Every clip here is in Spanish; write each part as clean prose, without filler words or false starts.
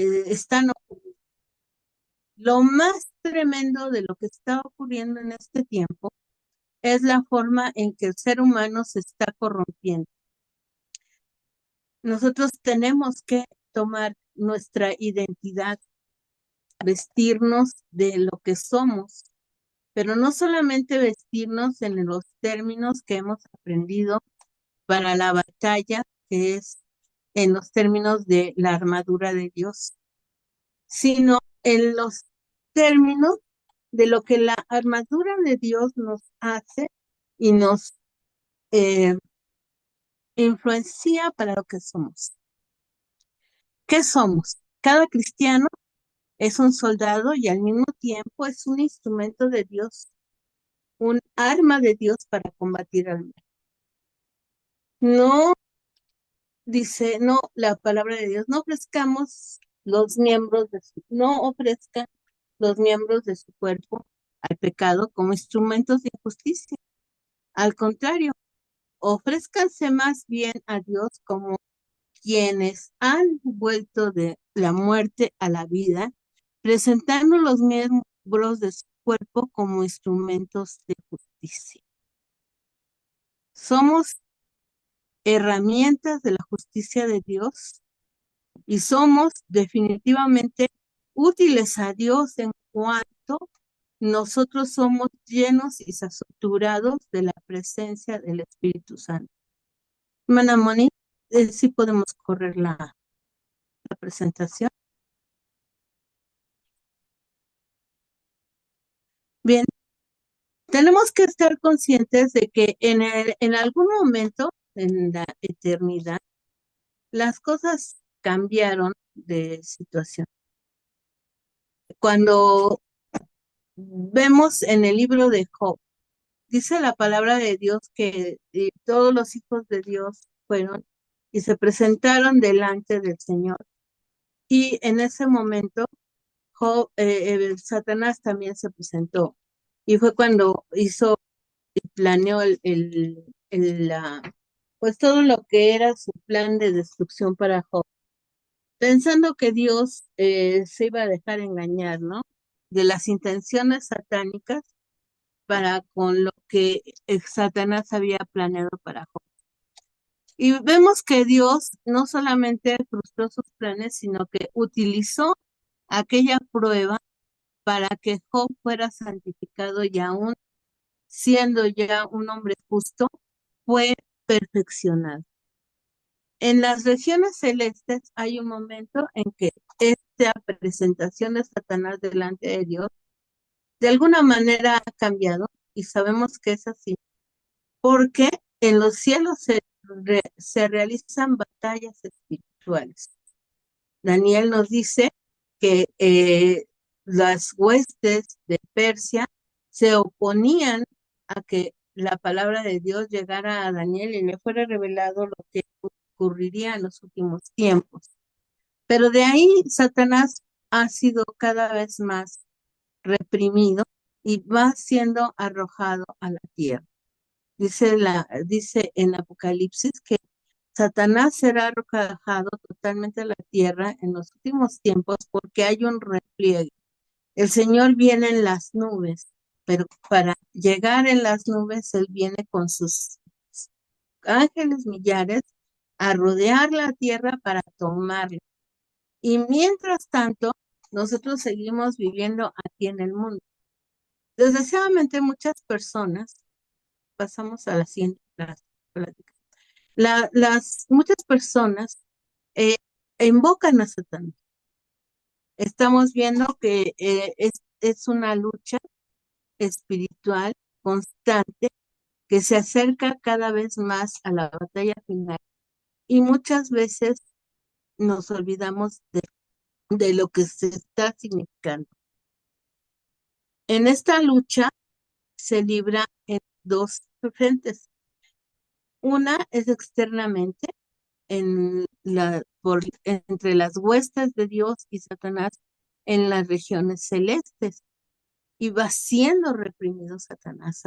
están ocurriendo. Lo más tremendo de lo que está ocurriendo en este tiempo es la forma en que el ser humano se está corrompiendo. Nosotros tenemos que tomar nuestra identidad, vestirnos de lo que somos, pero no solamente vestirnos en los términos que hemos aprendido para la batalla, que es en los términos de la armadura de Dios, sino en los términos de lo que la armadura de Dios nos hace y nos eh, influencia para lo que somos. ¿Qué somos? Cada cristiano es un soldado y al mismo tiempo es un instrumento de Dios, un arma de Dios para combatir al mal. No dice, no, la palabra de Dios, no ofrezcan los miembros de su cuerpo al pecado como instrumentos de justicia. Al contrario, ofrézcanse más bien a Dios como quienes han vuelto de la muerte a la vida, presentando los miembros de su cuerpo como instrumentos de justicia. Somos herramientas de la justicia de Dios y somos definitivamente útiles a Dios en cuanto nosotros somos llenos y saturados de la presencia del Espíritu Santo. Hermana Moni, sí podemos correr la presentación. Bien, tenemos que estar conscientes de que en algún momento en la eternidad las cosas cambiaron de situación. Cuando vemos en el libro de Job, dice la palabra de Dios que todos los hijos de Dios fueron y se presentaron delante del Señor. Y en ese momento Satanás también se presentó. Y fue cuando hizo y planeó pues todo lo que era su plan de destrucción para Job, pensando que Dios se iba a dejar engañar, ¿no? De las intenciones satánicas para con lo que Satanás había planeado para Job. Y vemos que Dios no solamente frustró sus planes, sino que utilizó aquella prueba para que Job fuera santificado y aún siendo ya un hombre justo, fue perfeccionado. En las regiones celestes hay un momento en que esta presentación de Satanás delante de Dios de alguna manera ha cambiado y sabemos que es así, porque en los cielos se realizan batallas espirituales. Daniel nos dice que las huestes de Persia se oponían a que la palabra de Dios llegara a Daniel y le fuera revelado lo que ocurriría en los últimos tiempos. Pero de ahí Satanás ha sido cada vez más reprimido y va siendo arrojado a la tierra. Dice en Apocalipsis que Satanás será arrojado totalmente a la tierra en los últimos tiempos porque hay un repliegue. El Señor viene en las nubes, pero para llegar en las nubes, Él viene con sus ángeles millares a rodear la tierra para tomarla. Y mientras tanto, nosotros seguimos viviendo aquí en el mundo. Desgraciadamente, muchas personas, pasamos a la siguiente plática, muchas personas eh, invocan a Satanás. Estamos viendo que es una lucha espiritual constante que se acerca cada vez más a la batalla final y muchas veces nos olvidamos de lo que se está significando. En esta lucha se libra en dos frentes. Una es externamente, entre las huestes de Dios y Satanás en las regiones celestes, y va siendo reprimido Satanás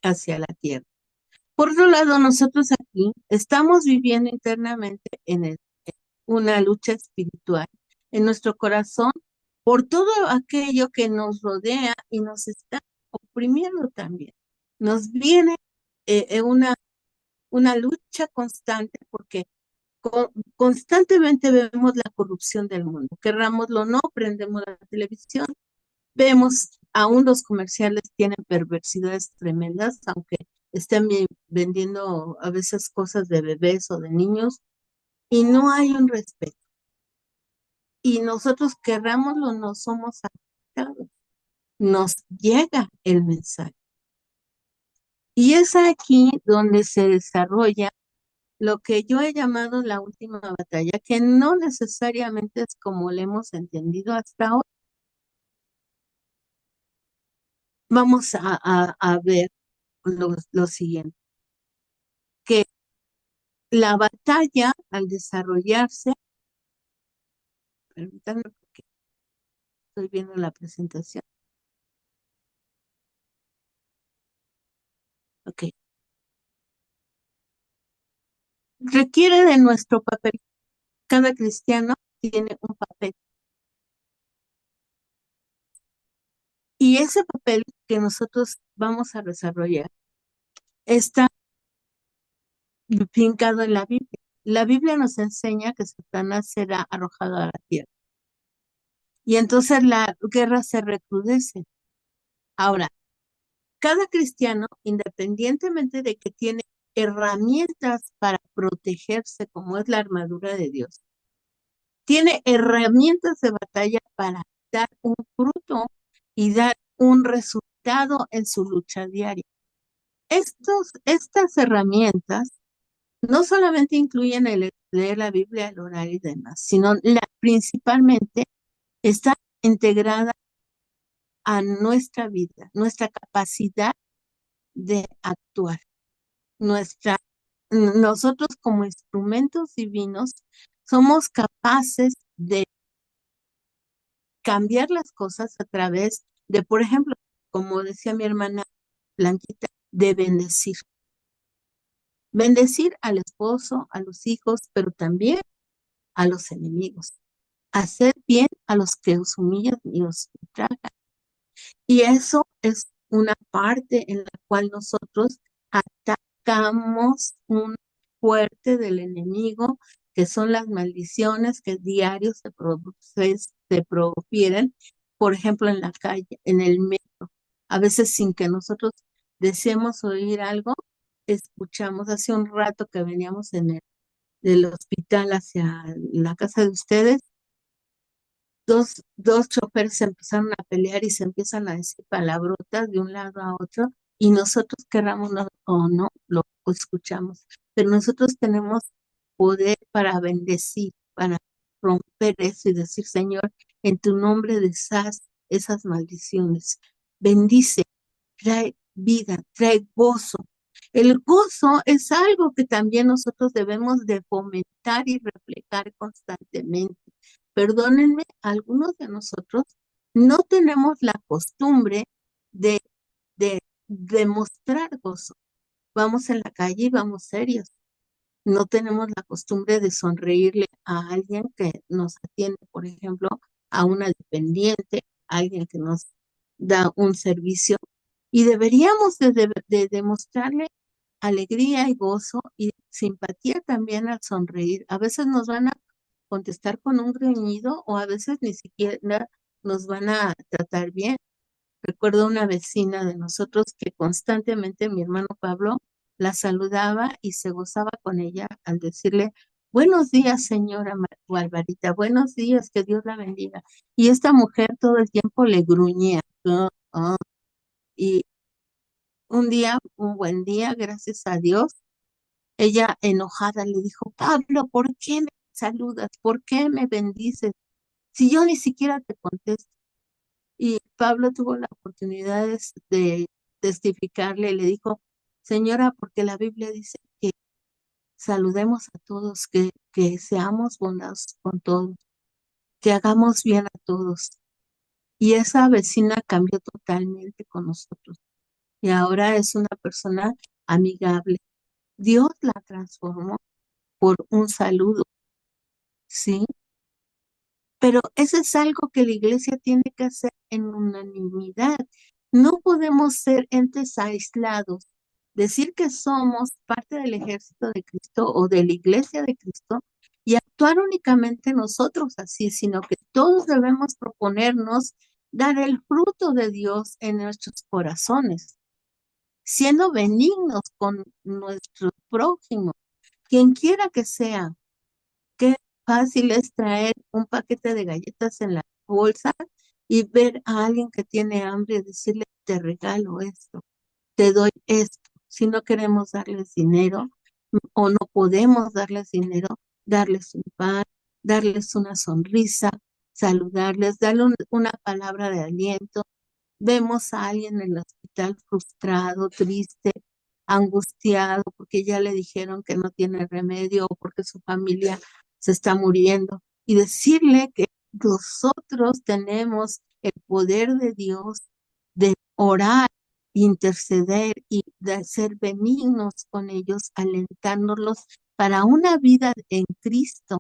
hacia la tierra. Por otro lado, nosotros aquí estamos viviendo internamente en una lucha espiritual en nuestro corazón por todo aquello que nos rodea y nos está oprimiendo también. Nos viene una lucha constante porque constantemente vemos la corrupción del mundo. Querrámoslo o no, prendemos la televisión, vemos aún los comerciales tienen perversidades tremendas, aunque estén vendiendo a veces cosas de bebés o de niños, y no hay un respeto. Y nosotros querrámoslo o no somos afectados. Nos llega el mensaje. Y es aquí donde se desarrolla lo que yo he llamado la última batalla, que no necesariamente es como le hemos entendido hasta ahora. Vamos a ver lo siguiente, que la batalla al desarrollarse, permítanme porque estoy viendo la presentación, ok, requiere de nuestro papel. Cada cristiano tiene un papel y ese papel que nosotros vamos a desarrollar está fincado en la Biblia. La Biblia nos enseña que Satanás será arrojado a la tierra. Y entonces la guerra se recrudece. Ahora, cada cristiano, independientemente de que tiene herramientas para protegerse, como es la armadura de Dios, tiene herramientas de batalla para dar un fruto y dar un resultado en su lucha diaria. Estas herramientas no solamente incluyen el leer la Biblia, el orar y demás, sino principalmente está integrada a nuestra vida, nuestra capacidad de actuar, nuestra, nosotros como instrumentos divinos somos capaces de cambiar las cosas a través de, por ejemplo, como decía mi hermana Blanquita, de bendecir. Bendecir al esposo, a los hijos, pero también a los enemigos. Hacer bien a los que os humillan y os ultrajan. Y eso es una parte en la cual nosotros atacamos un fuerte del enemigo, que son las maldiciones que diarios se profieren, por ejemplo, en la calle, en el metro. A veces sin que nosotros deseemos oír algo, escuchamos. Hace un rato que veníamos del hospital hacia la casa de ustedes, dos choferes se empezaron a pelear y se empiezan a decir palabrotas de un lado a otro y nosotros querramos o no, lo escuchamos. Pero nosotros tenemos poder para bendecir, para romper eso y decir, Señor, en tu nombre deshaz esas maldiciones. Bendice, trae vida, trae gozo. El gozo es algo que también nosotros debemos de fomentar y reflejar constantemente. Perdónenme, algunos de nosotros no tenemos la costumbre de, de demostrar gozo. Vamos en la calle y vamos serios. No tenemos la costumbre de sonreírle a alguien que nos atiende, por ejemplo, a una dependiente, a alguien que nos da un servicio. Y deberíamos de demostrarle alegría y gozo y simpatía también al sonreír. A veces nos van a contestar con un gruñido o a veces ni siquiera nos van a tratar bien. Recuerdo una vecina de nosotros que constantemente mi hermano Pablo la saludaba y se gozaba con ella al decirle, buenos días, señora Barbarita, buenos días, que Dios la bendiga. Y esta mujer todo el tiempo le gruñía. Y un día, un buen día, gracias a Dios, ella enojada le dijo, Pablo, ¿por qué me saludas? ¿Por qué me bendices? Si yo ni siquiera te contesto. Y Pablo tuvo la oportunidad de testificarle, le dijo, señora, porque la Biblia dice que saludemos a todos, que seamos bondadosos con todos, que hagamos bien a todos. Y esa vecina cambió totalmente con nosotros. Y ahora es una persona amigable. Dios la transformó por un saludo, ¿sí? Pero eso es algo que la iglesia tiene que hacer en unanimidad. No podemos ser entes aislados. Decir que somos parte del ejército de Cristo o de la iglesia de Cristo y actuar únicamente nosotros así, sino que todos debemos proponernos dar el fruto de Dios en nuestros corazones, siendo benignos con nuestro prójimo, quien quiera que sea. Qué fácil es traer un paquete de galletas en la bolsa y ver a alguien que tiene hambre y decirle, te regalo esto, te doy esto. Si no queremos darles dinero o no podemos darles dinero, darles un pan, darles una sonrisa, saludarles, darle una palabra de aliento. Vemos a alguien en el hospital frustrado, triste, angustiado porque ya le dijeron que no tiene remedio o porque su familia se está muriendo y decirle que nosotros tenemos el poder de Dios de orar, interceder y de ser benignos con ellos, alentándolos para una vida en Cristo,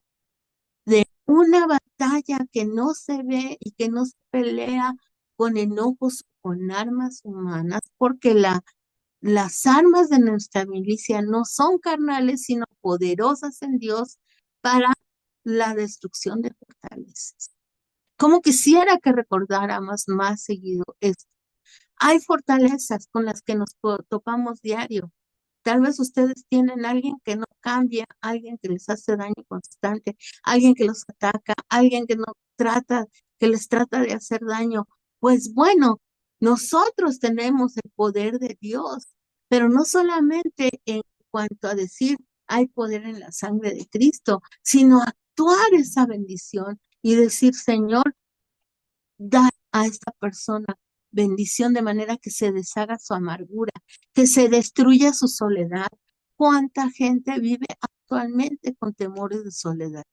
de una batalla que no se ve y que no se pelea con enojos o con armas humanas, porque las armas de nuestra milicia no son carnales, sino poderosas en Dios para la destrucción de fortalezas. Como quisiera que recordáramos más seguido esto. Hay fortalezas con las que nos topamos diario. Tal vez ustedes tienen alguien que no cambia, alguien que les hace daño constante, alguien que los ataca, alguien que no trata, que les trata de hacer daño. Pues bueno, nosotros tenemos el poder de Dios, pero no solamente en cuanto a decir hay poder en la sangre de Cristo, sino actuar esa bendición y decir, Señor, da a esta persona bendición de manera que se deshaga su amargura, que se destruya su soledad. ¿Cuánta gente vive actualmente con temores de soledad?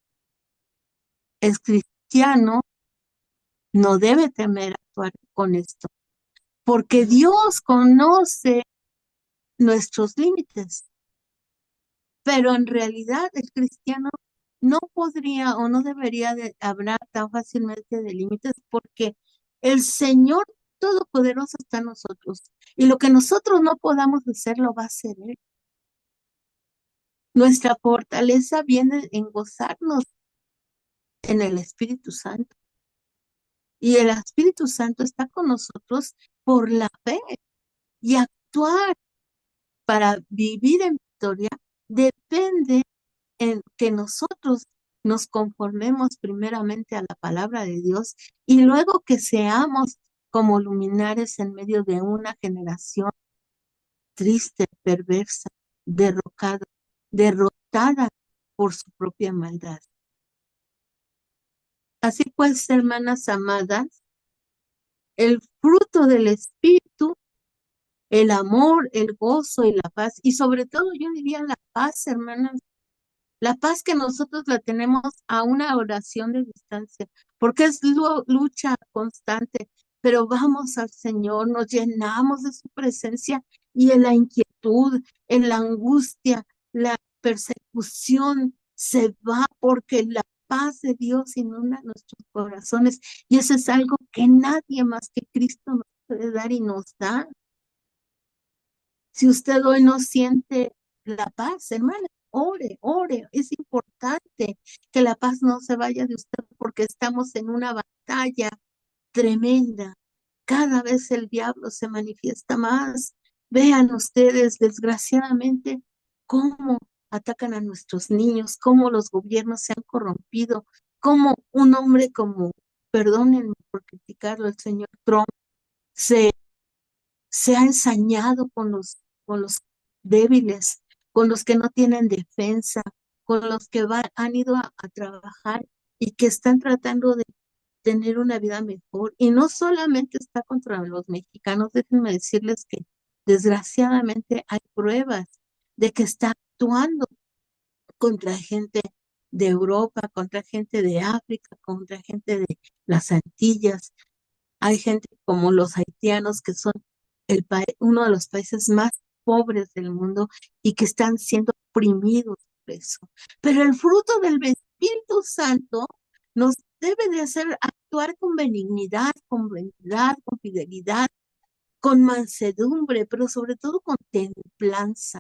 El cristiano no debe temer actuar con esto, porque Dios conoce nuestros límites, pero en realidad el cristiano no podría o no debería de hablar tan fácilmente de límites porque el Señor Todopoderoso está en nosotros y lo que nosotros no podamos hacer lo va a hacer Él. Nuestra fortaleza viene en gozarnos en el Espíritu Santo y el Espíritu Santo está con nosotros por la fe y actuar para vivir en victoria depende en que nosotros nos conformemos primeramente a la palabra de Dios y luego que seamos como luminares en medio de una generación triste, perversa, derrocada, derrotada por su propia maldad. Así pues, hermanas amadas, el fruto del Espíritu, el amor, el gozo y la paz, y sobre todo yo diría la paz, hermanas. La paz que nosotros la tenemos a una oración de distancia, porque es lucha constante, pero vamos al Señor, nos llenamos de su presencia y en la inquietud, en la angustia, la persecución se va porque la paz de Dios inunda nuestros corazones y eso es algo que nadie más que Cristo nos puede dar y nos da. Si usted hoy no siente la paz, hermana, ore, ore. Es importante que la paz no se vaya de usted porque estamos en una batalla tremenda. Cada vez el diablo se manifiesta más. Vean ustedes, desgraciadamente, cómo atacan a nuestros niños, cómo los gobiernos se han corrompido, cómo un hombre como, perdónenme por criticarlo, el señor Trump, se se ha ensañado con los débiles, con los que no tienen defensa, con los que han ido a trabajar y que están tratando de tener una vida mejor. Y no solamente está contra los mexicanos, déjenme decirles que desgraciadamente hay pruebas de que está actuando contra gente de Europa, contra gente de África, contra gente de las Antillas. Hay gente como los haitianos que son uno de los países más pobres del mundo y que están siendo oprimidos por eso. Pero el fruto del Espíritu Santo nos debe de hacer actuar con benignidad, con bondad, con fidelidad, con mansedumbre, pero sobre todo con templanza.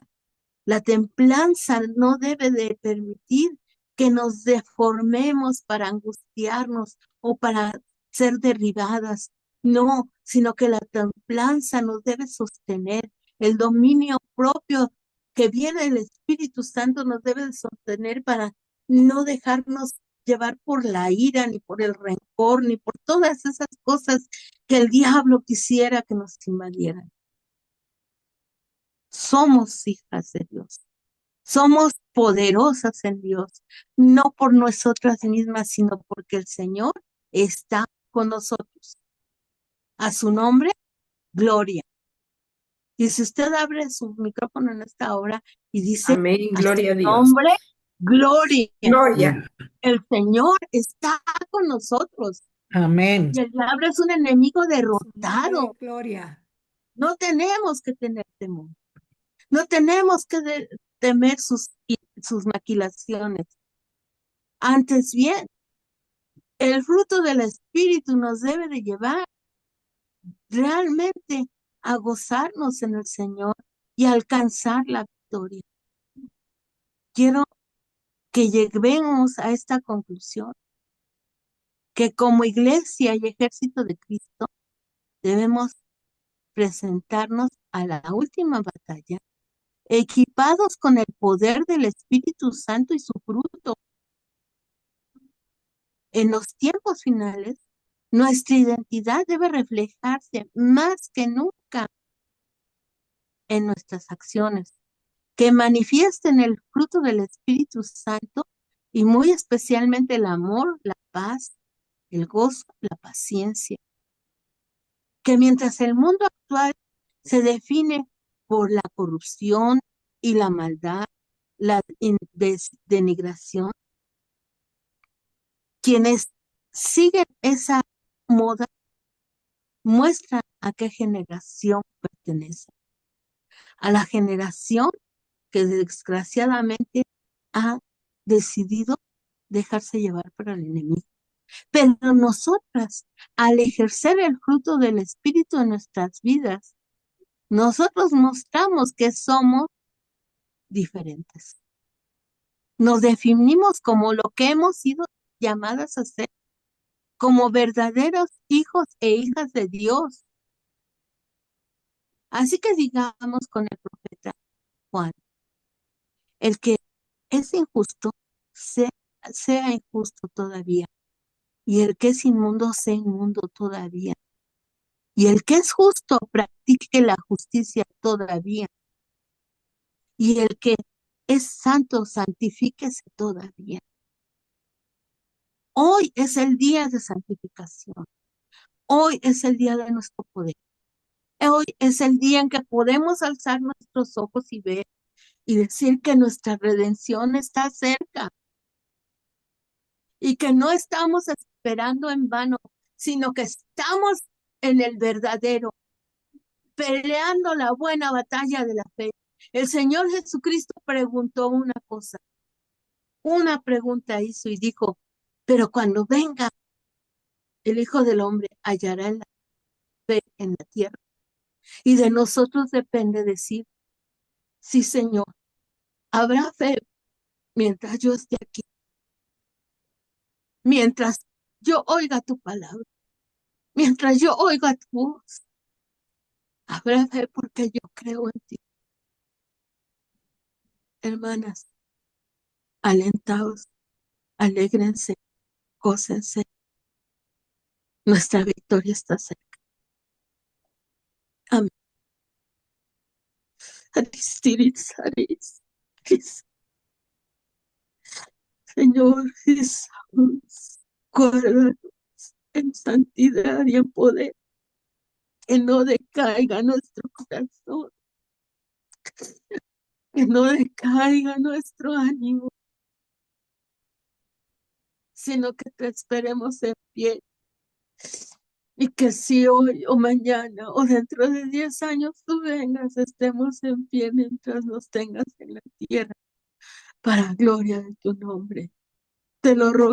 La templanza no debe de permitir que nos deformemos para angustiarnos o para ser derribadas. No, sino que la templanza nos debe sostener. El dominio propio que viene del Espíritu Santo nos debe de sostener para no dejarnos llevar por la ira, ni por el rencor, ni por todas esas cosas que el diablo quisiera que nos invadieran. Somos hijas de Dios. Somos poderosas en Dios, no por nosotras mismas, sino porque el Señor está con nosotros. A su nombre, gloria. Y si usted abre su micrófono en esta hora y dice, Amén, a su gloria a Dios. nombre, gloria. Gloria. El Señor está con nosotros. Amén. Y el diablo es un enemigo Su nombre, derrotado. gloria. No tenemos que tener temor. No tenemos que temer sus maquilaciones. Antes bien, el fruto del Espíritu nos debe de llevar realmente a gozarnos en el Señor y a alcanzar la victoria. Quiero que lleguemos a esta conclusión, que como iglesia y ejército de Cristo debemos presentarnos a la última batalla, equipados con el poder del Espíritu Santo y su fruto. En los tiempos finales, nuestra identidad debe reflejarse más que nunca en nuestras acciones, que manifiesten el fruto del Espíritu Santo y muy especialmente el amor, la paz, el gozo, la paciencia. Que mientras el mundo actual se define por la corrupción y la maldad, la denigración, quienes siguen esa moda muestran a qué generación pertenecen. A la generación que desgraciadamente ha decidido dejarse llevar por el enemigo. Pero nosotras, al ejercer el fruto del Espíritu en nuestras vidas, nosotros mostramos que somos diferentes. Nos definimos como lo que hemos sido llamadas a ser, como verdaderos hijos e hijas de Dios. Así que digamos con el profeta Juan, el que es injusto, sea injusto todavía, y el que es inmundo, sea inmundo todavía, y el que es justo, practique la justicia todavía, y el que es santo, santifíquese todavía. Hoy es el día de santificación. Hoy es el día de nuestro poder. Hoy es el día en que podemos alzar nuestros ojos y ver y decir que nuestra redención está cerca y que no estamos esperando en vano, sino que estamos en el verdadero, peleando la buena batalla de la fe. El Señor Jesucristo preguntó una pregunta hizo y dijo, pero cuando venga el Hijo del Hombre, hallará la fe en la tierra. Y de nosotros depende decir, sí, Señor, habrá fe mientras yo esté aquí, mientras yo oiga tu palabra, mientras yo oiga tu voz. Habrá fe porque yo creo en ti. Hermanas, alentaos, alégrense, gócense. Nuestra victoria está cerca. Amén. Señor Jesús, guárdanos en santidad y en poder, que no decaiga nuestro corazón, que no decaiga nuestro ánimo, sino que te esperemos en pie. Y que si hoy o mañana o dentro de 10 años tú vengas, estemos en pie mientras nos tengas en la tierra, para gloria de tu nombre. Te lo ruego.